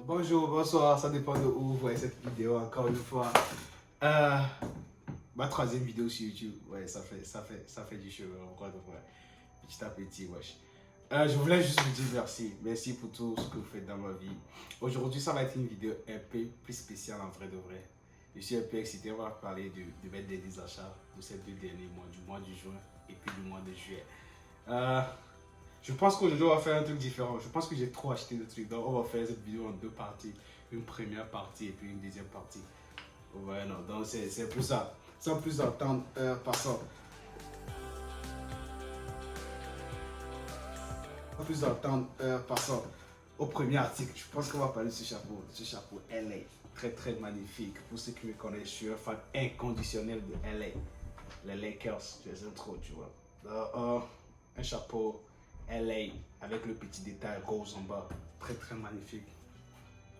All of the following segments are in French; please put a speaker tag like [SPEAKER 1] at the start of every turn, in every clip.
[SPEAKER 1] Bonjour, bonsoir, ça dépend de où vous voyez cette vidéo encore une fois. Ma troisième vidéo sur YouTube, ouais, ça fait du cheveu, encore de vrai. Petit à petit, wesh. Je voulais juste vous dire merci pour tout ce que vous faites dans ma vie. Aujourd'hui, ça va être une vidéo un peu plus spéciale en vrai de vrai. Je suis un peu excité, on va parler de mes derniers achats de ces 2 derniers mois, du mois de juin et puis du mois de juillet. Je pense qu'aujourd'hui on va faire un truc différent. Je pense que j'ai trop acheté de trucs. Donc on va faire cette vidéo en 2 parties. Une première partie et puis une deuxième partie. Ouais, non, donc c'est plus ça. Sans plus attendre, passons. Sans plus attendre, passons au premier article. Je pense qu'on va parler de ce chapeau. Ce chapeau LA. Très très magnifique. Pour ceux qui me connaissent, je suis un fan inconditionnel de LA. Les Lakers, je les aime trop, tu vois. Un chapeau LA avec le petit détail rose en bas, très très magnifique.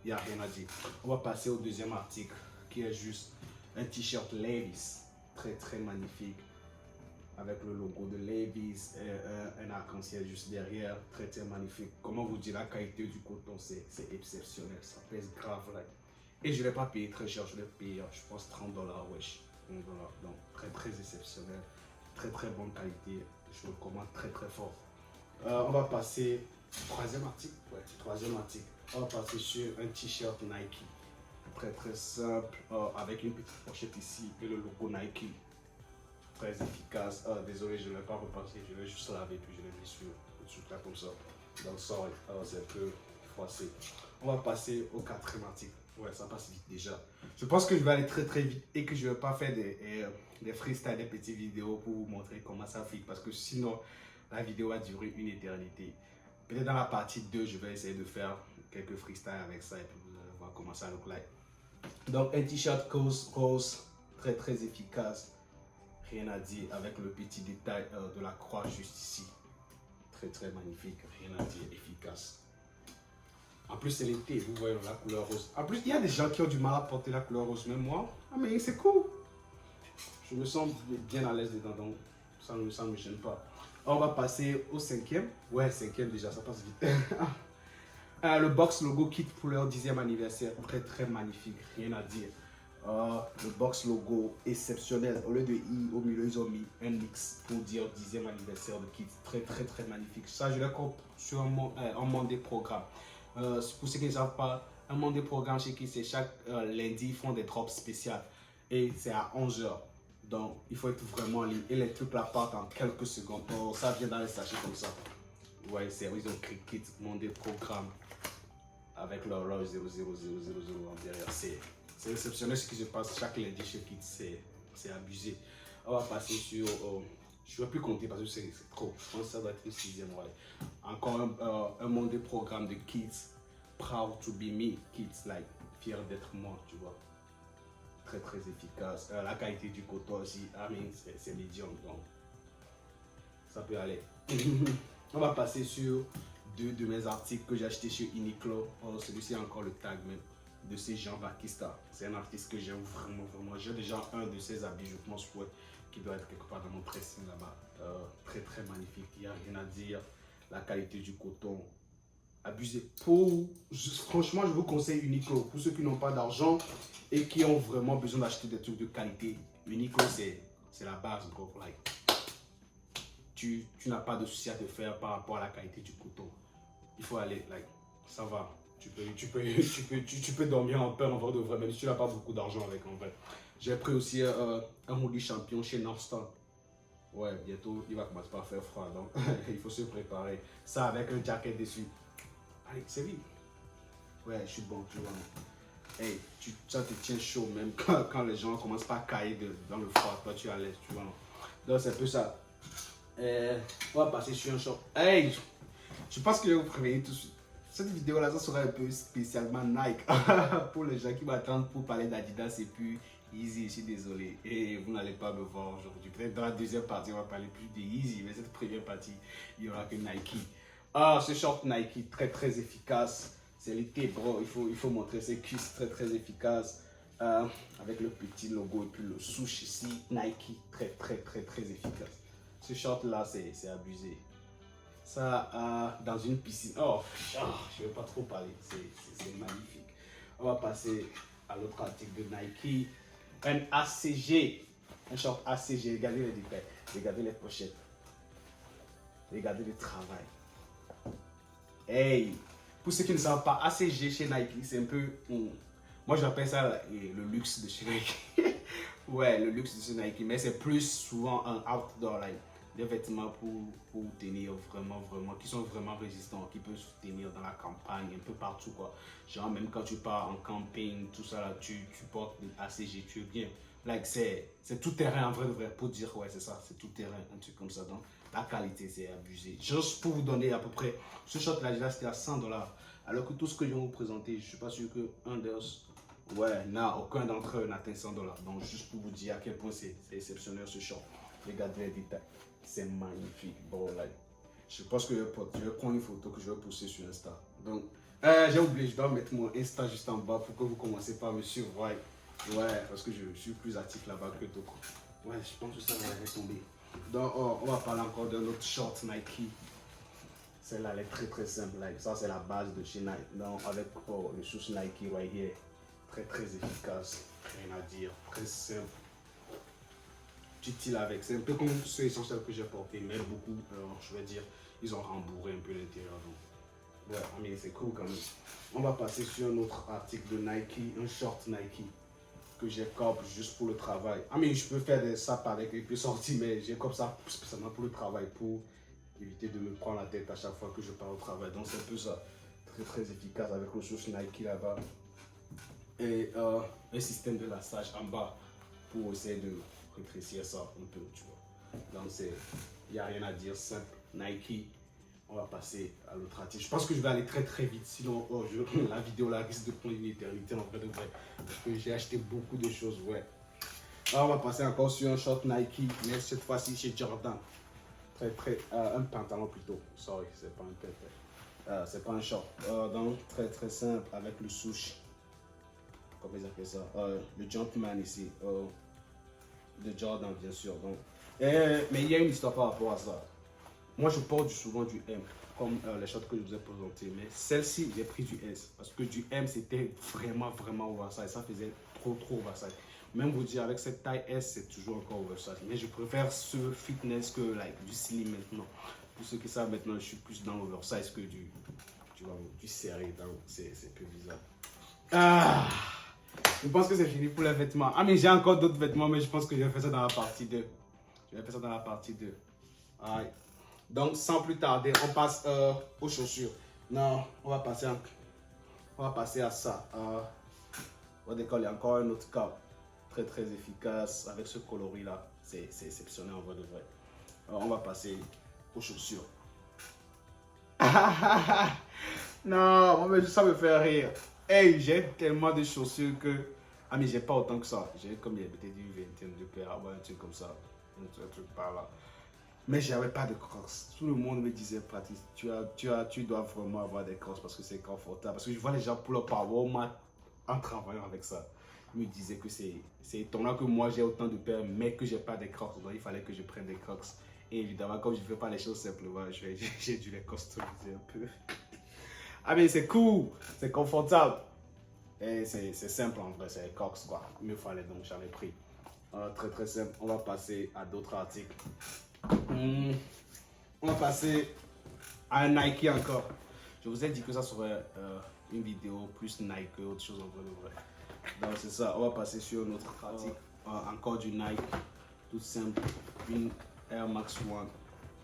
[SPEAKER 1] Il n'y a rien à dire. On va passer au deuxième article qui est juste un t-shirt Levi's, très très magnifique avec le logo de Levi's, un arc-en-ciel juste derrière, très très magnifique. Comment vous dire, la qualité du coton c'est exceptionnel, ça pèse grave là. Et je ne l'ai pas payé très cher, je l'ai payé je pense $30, wesh, $30. Donc très très exceptionnel, très très bonne qualité, je le recommande très très fort. On va passer au troisième article. Ouais, troisième article. On va passer sur un t-shirt Nike. Très très simple, avec une petite pochette ici et le logo Nike. Très efficace. Désolé, je ne l'ai pas repassé, je l'ai juste lavé puis je l'ai mis sur le truc là comme ça. Donc sorry, c'est un peu froissé. On va passer au quatrième article. Ouais, ça passe vite déjà. Je pense que je vais aller très très vite et que je ne vais pas faire des freestyles, des petites vidéos pour vous montrer comment ça fait. Parce que sinon, la vidéo va durer une éternité. Peut-être dans la partie 2, je vais essayer de faire quelques freestyles avec ça et puis vous allez voir comment ça look like. Donc un t-shirt rose, très très efficace. Rien à dire avec le petit détail de la croix juste ici. Très très magnifique, rien à dire, efficace. En plus c'est l'été, vous voyez la couleur rose. En plus il y a des gens qui ont du mal à porter la couleur rose, même moi. Ah mais c'est cool. Je me sens bien à l'aise dedans, donc ça ne me gêne pas. On va passer au cinquième. Ouais, cinquième déjà, ça passe vite. Le box logo kit pour leur 10e anniversaire. Très très magnifique, rien à dire. Le box logo exceptionnel. Au lieu de I au milieu, ils ont mis un X pour dire 10e anniversaire de kit. Très très très magnifique. Ça, je le compte sur un Monday programme. Pour ceux qui ne savent pas, un Monday programme chez qui c'est chaque lundi, ils font des drops spéciales. Et c'est à 11h. Donc, il faut être vraiment libre. Et les trucs là partent en quelques secondes. Donc, ça vient dans les sachets comme ça. Ouais, c'est ils ont écrit kit, Monday programme avec l'horloge 00000 en derrière. C'est exceptionnel ce qui se passe chaque lundi chez Kit. C'est abusé. On va passer sur. Je ne vais plus compter parce que c'est trop. Je pense que ça doit être une 6e. Ouais. Encore un Monday programme de Kids. Proud to be me. Kids, like, fier d'être moi, tu vois. Très très efficace. La qualité du coton aussi, c'est médium, donc ça peut aller. On va passer sur 2 de mes articles que j'ai acheté sur Uniqlo. Celui-ci a encore le tag même de ces Jean Baptista. C'est un artiste que j'aime vraiment vraiment. J'ai déjà un de ses habits, je pense, qui doit être quelque part dans mon pressing là-bas. Très très magnifique, il n'y a rien à dire. La qualité du coton, abusé. Franchement, je vous conseille Uniqlo. Pour ceux qui n'ont pas d'argent et qui ont vraiment besoin d'acheter des trucs de qualité, Uniqlo, c'est la base. Bro. Like, tu n'as pas de souci à te faire par rapport à la qualité du coton. Il faut aller, like, ça va. Tu peux dormir en paix en vrai de vrai, même si tu n'as pas beaucoup d'argent avec en vrai. J'ai pris aussi un hoodie champion chez Northstar. Ouais, bientôt il va commencer par faire froid, donc il faut se préparer. Ça avec un jacket dessus. Allez, c'est vite. Ouais, je suis bon, tu vois. Hey, ça te tient chaud même quand les gens commencent pas à cailler dans le froid. Toi, tu es à l'aise, tu vois. Donc, c'est un peu ça. On va passer sur un short. Hey, je pense que je vais vous prévenir tout de suite. Cette vidéo-là, ça sera un peu spécialement Nike. Pour les gens qui m'attendent pour parler d'Adidas et puis Yeezy, je suis désolé. Et vous n'allez pas me voir aujourd'hui. Peut-être dans la deuxième partie, on va parler plus de Yeezy. Mais cette première partie, il n'y aura que Nike. Ce short Nike, très très efficace. C'est l'été, bro. Il faut montrer ses cuisses, très très efficace. Avec le petit logo et puis le souche ici. Nike, très très très très efficace. Ce short là, c'est abusé. ça dans une piscine. Oh, je ne vais pas trop parler, c'est magnifique. On va passer à l'autre article de Nike. Un ACG, un short ACG. Regardez les détails, regardez les pochettes, regardez le travail. Hey, pour ceux qui ne savent pas, ACG chez Nike, c'est un peu, moi j'appelle ça le luxe de chez Nike. Ouais, le luxe de chez Nike, mais c'est plus souvent un outdoor line. Des vêtements pour tenir vraiment, qui sont vraiment résistants, qui peuvent se tenir dans la campagne, un peu partout quoi. Genre même quand tu pars en camping, tout ça là, tu portes des ACG, tu es bien. Like c'est tout terrain en vrai, pour dire ouais c'est ça, c'est tout terrain, un truc comme ça. Donc la qualité c'est abusé. Juste pour vous donner à peu près, ce short là c'était à $100. Alors que tout ce que je vais vous présenter, je suis pas sûr que un d'eux, ouais, aucun d'entre eux n'atteint $100. Donc juste pour vous dire à quel point c'est exceptionnel ce short. Regardez les détails. C'est magnifique. Bon, là, je pense que je vais prendre une photo que je vais poster sur Insta. Donc, j'ai oublié, je dois mettre mon Insta juste en bas pour que vous commencez par me suivre. Ouais, parce que je suis plus actif là-bas que tout. Ouais, je pense que ça va retomber. Donc, on va parler encore d'un autre short Nike. Celle-là, elle est très très simple. Like, ça, c'est la base de chez Nike. Donc, avec le sous Nike right here. Très très efficace. Rien à dire. Très simple. Utile avec, c'est un peu comme ceux essentiels que j'ai portés, mais beaucoup, je vais dire, ils ont rembourré un peu l'intérieur. Donc, ouais, mais c'est cool quand même. On va passer sur un autre article de Nike, un short Nike que j'ai copé juste pour le travail. Je peux faire des sapes avec et puis sortir, mais j'ai comme ça spécialement pour le travail, pour éviter de me prendre la tête à chaque fois que je pars au travail. Donc c'est un peu ça, très très efficace avec le souche Nike là-bas. Et un système de lassage en bas pour essayer de rétrécir ça un peu, tu vois. Donc il n'y a rien à dire, simple. Nike, on va passer à l'autre article. Je pense que je vais aller très très vite, sinon la vidéo là risque de prendre une éternité en vrai de vrai. Parce que j'ai acheté beaucoup de choses, ouais. Alors on va passer encore sur un short Nike, mais cette fois-ci chez Jordan. Un pantalon plutôt, sorry, c'est pas un pet, c'est pas un short. Donc très très simple avec le souche. Comment ils appellent ça? Le Jumpman ici. De Jordan bien sûr. Donc, mais il y a une histoire par rapport à ça. Moi je porte souvent du M, comme les shorts que je vous ai présentés, mais celle-ci j'ai pris du S, parce que du M c'était vraiment oversize, ça faisait trop oversize. Même vous dire avec cette taille S c'est toujours encore oversize, mais je préfère ce fitness que du slim maintenant. Pour ceux qui savent maintenant, je suis plus dans l'oversize que du serré, donc c'est peu bizarre. Je pense que c'est fini pour les vêtements. J'ai encore d'autres vêtements, mais je pense que je vais faire ça dans la partie 2. Alright. Donc, sans plus tarder, on passe aux chaussures. Non, on va passer à ça. On va décoller encore un autre cap. Très, très efficace. Avec ce coloris-là, c'est exceptionnel en vrai de vrai. Alors, on va passer aux chaussures. Non, mais ça me fait rire. Hey, j'ai tellement de chaussures que... j'ai pas autant que ça. J'ai comme peut-être une vingtaine de paires, un truc comme ça. Un truc par là. Mais j'avais pas de crocs. Tout le monde me disait, Patrice, tu dois vraiment avoir des crocs parce que c'est confortable. Parce que je vois les gens pour leur power mat en travaillant avec ça. Ils me disaient que c'est étonnant que moi j'ai autant de paires, mais que j'ai pas des crocs. Donc il fallait que je prenne des crocs. Et évidemment, comme je ne fais pas les choses simplement, j'ai dû les customiser un peu. C'est cool, c'est confortable. Et c'est simple en vrai, c'est les Crocs quoi. Il me fallait donc j'en ai pris. Très très simple. On va passer à d'autres articles. On va passer à un Nike encore. Je vous ai dit que ça serait une vidéo plus Nike que autre chose en vrai de vrai. Donc c'est ça, on va passer sur un autre article. Encore du Nike, tout simple. Une Air Max One,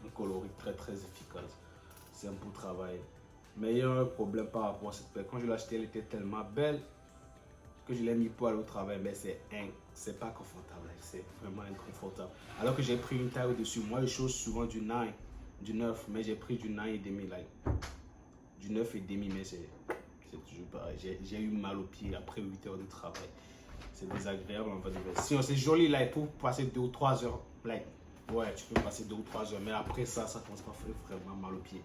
[SPEAKER 1] un coloris très très efficace. C'est un pour travailler. Mais il y a un problème par rapport à cette paire. Quand je l'ai achetée, elle était tellement belle que je l'ai mis pour aller au travail. Mais c'est pas confortable. C'est vraiment inconfortable. Alors que j'ai pris une taille au-dessus. Moi, je chose souvent du 9, mais j'ai pris du 9,5. Du 9,5, mais c'est toujours pareil. J'ai eu mal au pied après 8 heures de travail. C'est désagréable en fait. Sinon, c'est joli là pour passer 2 ou 3 heures. Like, ouais, tu peux passer 2 ou 3 heures. Mais après ça commence pas à faire vraiment mal au pied.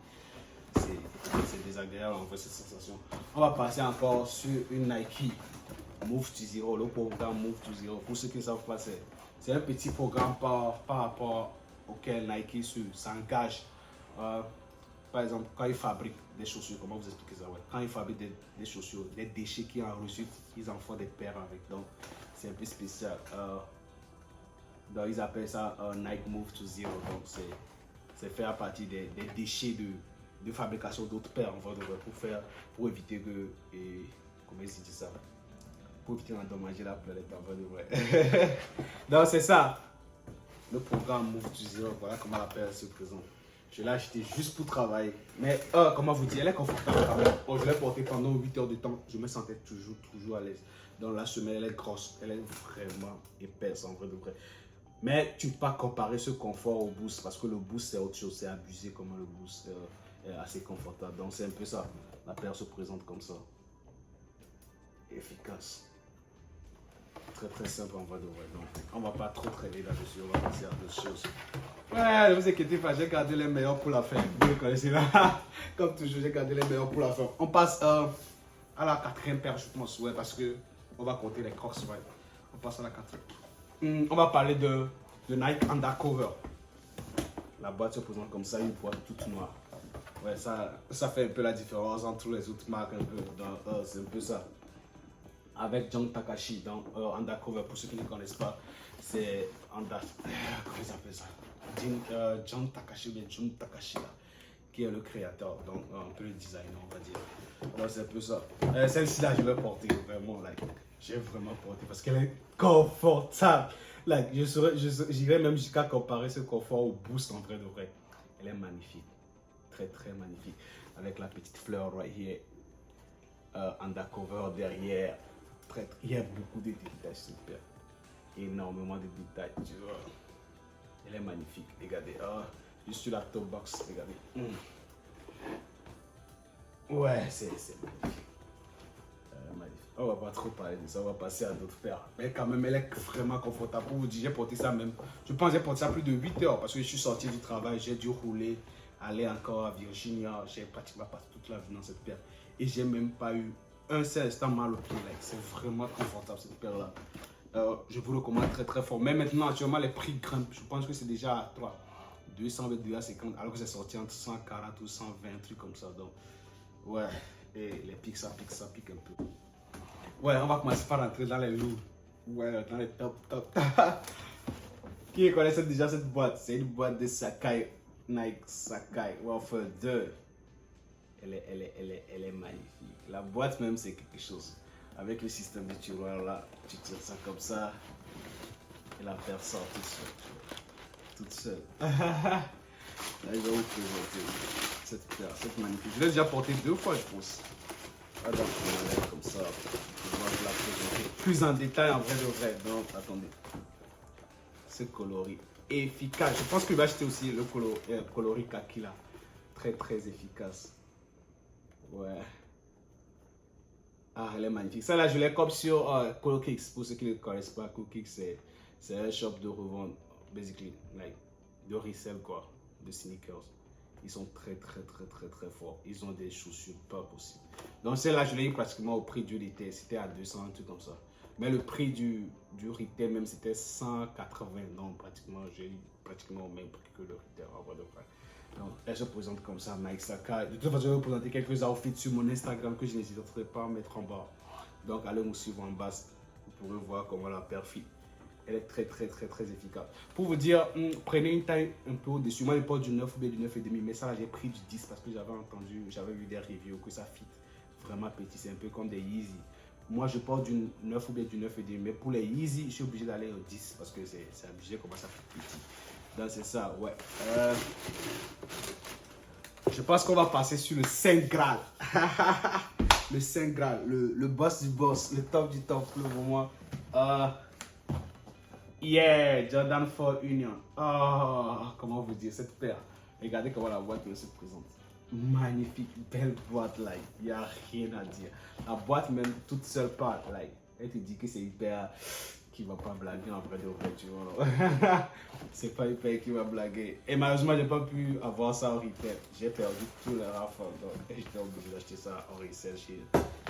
[SPEAKER 1] C'est désagréable en fait cette sensation. On va passer encore sur une Nike Move to Zero, le programme Move to Zero. Pour ceux qui ne savent pas, c'est un petit programme par rapport auquel Nike s'engage par exemple, quand ils fabriquent des chaussures, comment vous expliquez ça? Ouais. Quand ils fabriquent des chaussures, les déchets qui en résultent, ils en font des paires avec. Donc, c'est un peu spécial. Donc, ils appellent ça Nike Move to Zero. Donc, c'est fait à partir des déchets de fabrication d'autres paires, en fait, pour éviter que. Comment ils disent ça? Pour éviter d'endommager la planète, en fait, de vrai. Donc, c'est ça. Le programme Move to Zero, voilà comment la paire se présente. Je l'ai acheté juste pour travailler. Mais comment vous dire, elle est confortable quand même. Oh, je l'ai portée pendant 8 heures de temps. Je me sentais toujours à l'aise. Dans la semelle, elle est grosse. Elle est vraiment épaisse en vrai de vrai. Mais tu ne peux pas comparer ce confort au Boost parce que le Boost c'est autre chose. C'est abusé comment le Boost est assez confortable. Donc c'est un peu ça. La paire se présente comme ça. Efficace. Très simple en vrai de vrai. Donc on va pas trop traîner là-dessus. On va passer à d'autres choses. Ouais, ne vous inquiétez pas, j'ai gardé les meilleurs pour la fin. Vous les connaissez là. Comme toujours, j'ai gardé les meilleurs pour la fin. On passe à la quatrième paire, je pense. Ouais, parce que on va compter les Crocs. Ouais. On passe à la quatrième. On va parler de Nike Undercover. La boîte se présente comme ça, une boîte toute noire. Ouais, ça fait un peu la différence entre les autres marques. Un peu. C'est un peu ça. Avec John Takashi dans Undercover, pour ceux qui ne connaissent pas, c'est comment ils appellent ça? John Takashi ou bien Jun Takashi là, qui est le créateur, donc un peu le designer on va dire. Donc c'est un peu ça. Celle-ci là je vais porter vraiment, like, j'ai vraiment porté parce qu'elle est confortable. Like, j'irais même jusqu'à comparer ce confort au Boost en vrai de vrai. Elle est magnifique, très magnifique, avec la petite fleur right here, Undercover derrière. Il y a beaucoup de détails, super. Énormément de détails, tu vois. Elle est magnifique, regardez. Juste sur la top box, regardez. Ouais, c'est magnifique. Magnifique. On va pas trop parler de ça, on va passer à d'autres paires. Mais quand même, elle est vraiment confortable. Pour vous dire, j'ai porté ça même. Je pense que j'ai porté ça plus de 8 heures parce que je suis sorti du travail, j'ai dû rouler, aller encore à Virginia. J'ai pratiquement passé toute la vie dans cette paire. Et j'ai même pas eu un seul instant mal au pied. C'est vraiment confortable cette paire-là. Je vous recommande très fort. Mais maintenant, actuellement, les prix grimpent. Je pense que c'est déjà à 200, 250, alors que c'est sorti entre 140 ou 120, un truc comme ça. Donc, ouais, et les pics, ça pique un peu. Ouais, on va commencer par rentrer dans les lourds. Ouais, dans les top. Qui connaît déjà cette boîte? C'est une boîte de Sacai, Nike Sacai Wafer 2. Elle est magnifique. La boîte même, c'est quelque chose. Avec le système de tiroir là, tu tires ça comme ça. Et la paire sort toute seule. Là, je vais vous présenter cette paire, cette magnifique. Je l'ai déjà portée 2 fois, je pense. Ah, donc, on va comme ça. Je vais la présenter plus en détail en vrai de vrai. Donc, attendez. Ce coloris efficace. Je pense que je vais acheter aussi le coloris kaki là. Très efficace. Ouais. Ah, elle est magnifique. Ça là, je l'ai comme sur CoolKicks. Pour ceux qui ne connaissent pas, CoolKicks, c'est un shop de revente, basically, like, de resell quoi, de sneakers. Ils sont très forts. Ils ont des chaussures pas possibles. Donc celle-là, je l'ai eu pratiquement au prix du retail. C'était à 200, un truc comme ça. Mais le prix du retail même, c'était 180. Donc pratiquement, j'ai eu pratiquement au même prix que le retail. En vrai de vrai. Donc, elle se présente comme ça, Nike Sacai. De toute façon, je vais vous présenter quelques outfits sur mon Instagram que je n'hésiterai pas à mettre en bas. Donc, allez me suivre en bas. Vous pourrez voir comment la paire fit. Elle est très efficace. Pour vous dire, prenez une taille un peu au-dessus. Moi, je porte du 9 ou bien du 9,5. Mais ça, j'ai pris du 10 parce que j'avais vu des reviews que ça fit vraiment petit. C'est un peu comme des Yeezy. Moi, je porte du 9 ou bien du 9,5. Mais pour les Yeezy, je suis obligé d'aller au 10 parce que c'est abusé comment ça fit petit. Donc c'est ça, ouais. Je pense qu'on va passer sur le Saint Graal. Le Saint Graal, le boss du boss, le top du top pour le moment. Yeah, Jordan 4 Union. Comment vous dire, cette paire. Regardez comment la boîte se présente. Magnifique, belle boîte, like. Il n'y a rien à dire. La boîte même toute seule part, like. Elle te dit que c'est hyper... qui va pas blaguer en vrai de vrai, tu vois. C'est pas hyper qui va blaguer. Et malheureusement, j'ai pas pu avoir ça en retail. J'ai perdu tout le raffle, donc j'étais obligé d'acheter ça en resell chez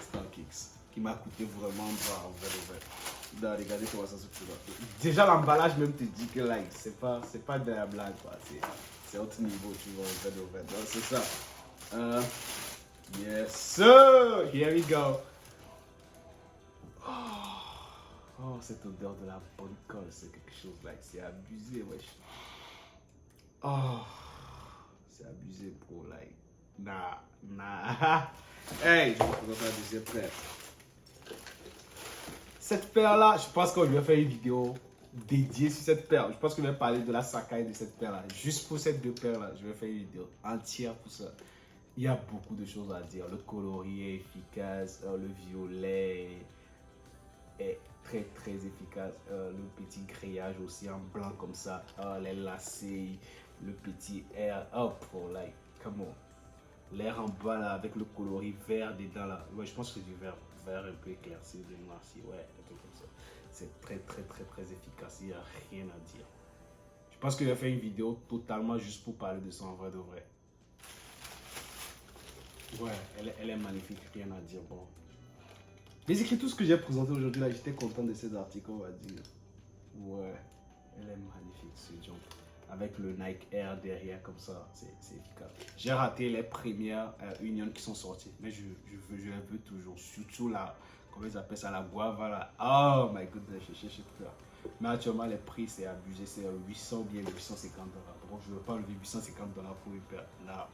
[SPEAKER 1] StockX, qui m'a coûté vraiment bas en vrai de vrai. Donc, regardez comment ça se présente. Déjà, l'emballage même te dit que like, c'est pas de la blague, quoi. c'est autre niveau, tu vois, en fait, de vrai. Donc, c'est ça. Yes, sir! Here we go. Oh, cette odeur de la bonne colle, c'est quelque chose, like, c'est abusé, wesh. Oh, c'est abusé, bro, like, nah. Hey, je vais vous présenter la deuxième paire. Cette paire-là, je pense qu'on lui a fait une vidéo dédiée sur cette paire. Je pense que je vais parler de la Sakai de cette paire-là. Juste pour ces deux paires-là, je vais faire une vidéo entière pour ça. Il y a beaucoup de choses à dire. Le coloris est efficace, le violet est très très efficace. Le petit grillage aussi en blanc comme ça. Les lacets, le petit air. Oh, pour like, come on. L'air en bas là avec le coloris vert dedans là. Ouais, je pense que c'est du vert un peu éclairci, de noirci. Ouais, un truc comme ça. C'est très très très très efficace. Il n'y a rien à dire. Je pense que je vais faire une vidéo totalement juste pour parler de ça en vrai de vrai. Ouais, elle est magnifique, rien à dire. Bon. Mais c'est tout ce que j'ai présenté aujourd'hui là, j'étais content de ces articles, on va dire. Ouais, elle est magnifique ce jump. Avec le Nike Air derrière comme ça, c'est efficace. J'ai raté les premières Union qui sont sorties, mais je les veux toujours. Surtout là, comment ils appellent ça, la guava là. Oh my goodness, je cherche tout là. Mais actuellement, les prix c'est abusé, c'est 800 ou bien 850 dollars. Donc je ne veux pas lever 850 dollars pour une paire. Là.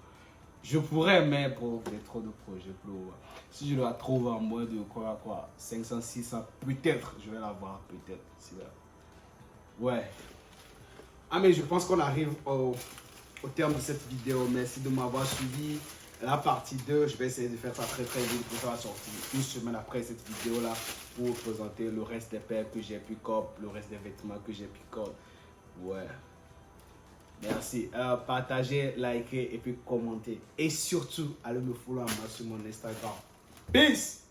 [SPEAKER 1] Je pourrais, mais pour j'ai trop de projets pour. Si je la trouve en moins de quoi, 500, 600, peut-être, je vais la voir, peut-être. Ouais. Ah, mais je pense qu'on arrive au terme de cette vidéo. Merci de m'avoir suivi. La partie 2, je vais essayer de faire ça très très vite pour faire sortir une semaine après cette vidéo là pour vous présenter le reste des paires que j'ai pick up, le reste des vêtements que j'ai pick up. Ouais. Merci. Partagez, likez et puis commentez. Et surtout, allez me follow sur mon Instagram. Peace!